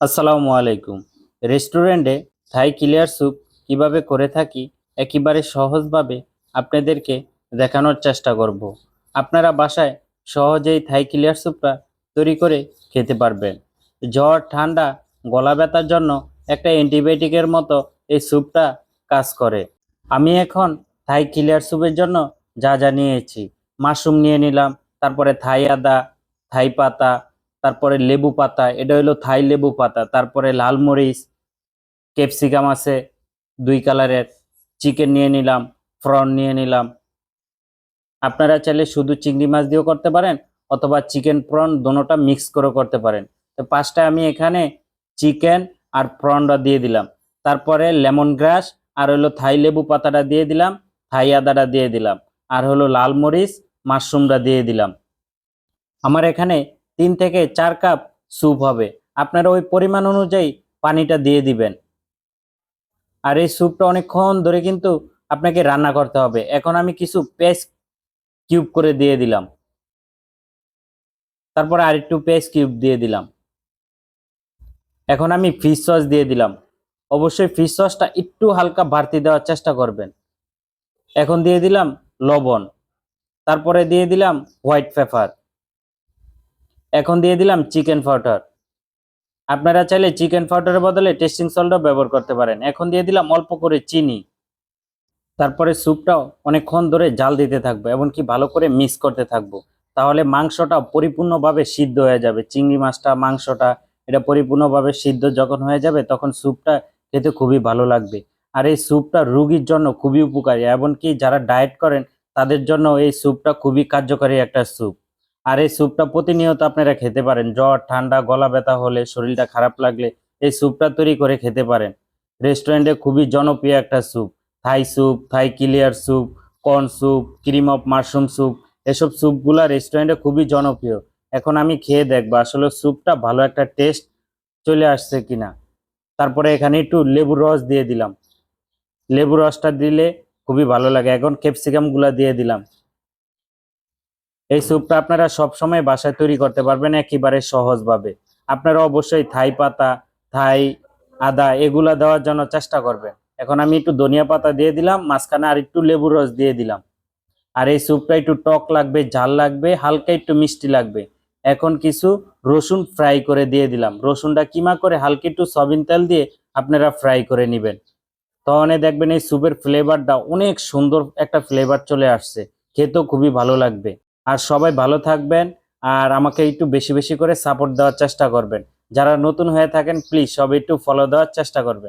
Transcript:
আসসালামু আলাইকুম। রেস্টুরেন্টে থাই ক্লিয়ার স্যুপ কিভাবে করে থাকি একেবারে সহজভাবে আপনাদেরকে দেখানোর চেষ্টা করব। আপনারা বাসায় সহজেই থাই ক্লিয়ার স্যুপটা তৈরি করে খেতে পারবেন। জ্বর, ঠান্ডা, গলা ব্যথার জন্য একটা অ্যান্টিবায়োটিকের মতো এই স্যুপটা কাজ করে। আমি এখন থাই ক্লিয়ার স্যুপের জন্য যা যা নিয়েছি, মাশরুম নিয়ে নিলাম, তারপরে থাই আদা, থাই পাতা, তারপরে লেবু পাতা, এটা হলো থাই লেবু পাতা, তারপরে লাল মরিচ, ক্যাপসিকাম আছে 2 কালারের, চিকেন নিয়ে নিলাম, প্রন নিয়ে নিলাম। আপনারা চাইলে শুধু চিংড়ি মাছ দিয়েও করতে পারেন অথবা চিকেন প্রন দোনোটা মিক্স করে করতে পারেন। তো 5টা আমি এখানে চিকেন আর প্রনটা দিয়ে দিলাম। তারপরে লেমন গ্রাস আর হলো থাই লেবু পাতাটা দিয়ে দিলাম, থাই আদাটা দিয়ে দিলাম, আর হলো লাল মরিচ, মাশরুমটা দিয়ে দিলাম। আমার এখানে 3 থেকে 4 কাপ স্যুপ হবে। আপনারা ওই পরিমাণ অনুযায়ী পানিটা দিয়ে দিবেন। আর এই স্যুপটা অনেকক্ষণ ধরে কিন্তু আপনাকে রান্না করতে হবে। এখন আমি কিছু পেঁয়াজ কিউব করে দিয়ে দিলাম, তারপরে আরেকটু পেঁয়াজ কিউব দিয়ে দিলাম। এখন আমি ফিশ সস দিয়ে দিলাম। অবশ্যই ফিশ সসটা একটু হালকা বাড়তি দেওয়ার চেষ্টা করবেন। এখন দিয়ে দিলাম লবণ, তারপরে দিয়ে দিলাম হোয়াইট পেপার, এখন দিয়ে দিলাম চিকেন পাউডার। আপনারা চাইলে চিকেন পাউডারের বদলে টেস্টিং সল্টও ব্যবহার করতে পারেন। এখন দিয়ে দিলাম অল্প করে চিনি। তারপরে স্যুপটাও অনেকক্ষণ ধরে জাল দিতে থাকবো, এমনকি ভালো করে মিক্স করতে থাকবো। তাহলে মাংসটা পরিপূর্ণভাবে সিদ্ধ হয়ে যাবে। চিংড়ি মাছটা, মাংসটা, এটা পরিপূর্ণভাবে সিদ্ধ যখন হয়ে যাবে তখন স্যুপটা খেতে খুবই ভালো লাগবে। আর এই স্যুপটা রোগীর জন্য খুবই উপকারী, এমনকি যারা ডায়েট করেন তাদের জন্য এই স্যুপটা খুবই কার্যকরী একটা স্যুপ। আর এই স্যুপটা প্রতিনিয়ত আপনারা খেতে পারেন। জ্বর, ঠান্ডা, গলা ব্যথা হলে, শরীরটা খারাপ লাগলে এই স্যুপটা তৈরি করে খেতে পারেন। রেস্টুরেন্টে খুবই জনপ্রিয় একটা soup. Thai soup, Thai clear soup, corn soup, cream of mushroom soup, এসব স্যুপগুলা রেস্টুরেন্টে খুবই জনপ্রিয়। এখন আমি খেয়ে দেখবো আসলে স্যুপটা ভালো একটা টেস্ট চলে আসছে কিনা। তারপরে এখানে একটু লেবুর রস দিয়ে দিলাম। লেবুর রসটা দিলে খুবই ভালো লাগে। এখন ক্যাপসিকাম গুলা দিয়ে দিলাম। এই স্যুপটা আপনারা সবসময় বাসায় তৈরি করতে পারবেন একেবারে সহজভাবে। আপনারা অবশ্যই থাই পাতা, থাই আদা এগুলা দেওয়ার জন্য চেষ্টা করবেন। এখন আমি একটু ধনিয়া পাতা দিয়ে দিলাম, মাঝখানে আর একটু লেবুর রস দিয়ে দিলাম। আর এই স্যুপটা একটু টক লাগবে, ঝাল লাগবে, হালকা একটু মিষ্টি লাগবে। এখন কিছু রসুন ফ্রাই করে দিয়ে দিলাম। রসুনটা কিমা করে হালকা একটু সয়াবিন তেল দিয়ে আপনারা ফ্রাই করে নেবেন। তখন দেখবেন এই স্যুপের ফ্লেভারটা অনেক সুন্দর একটা ফ্লেভার চলে আসছে। খেতেও খুবই ভালো লাগবে। আর সবাই ভালো থাকবেন। আর আমাকে একটু বেশি বেশি করে সাপোর্ট দেওয়ার চেষ্টা করবেন। যারা নতুন হয়ে থাকেন প্লিজ সবাই একটু ফলো দেওয়ার চেষ্টা করবেন।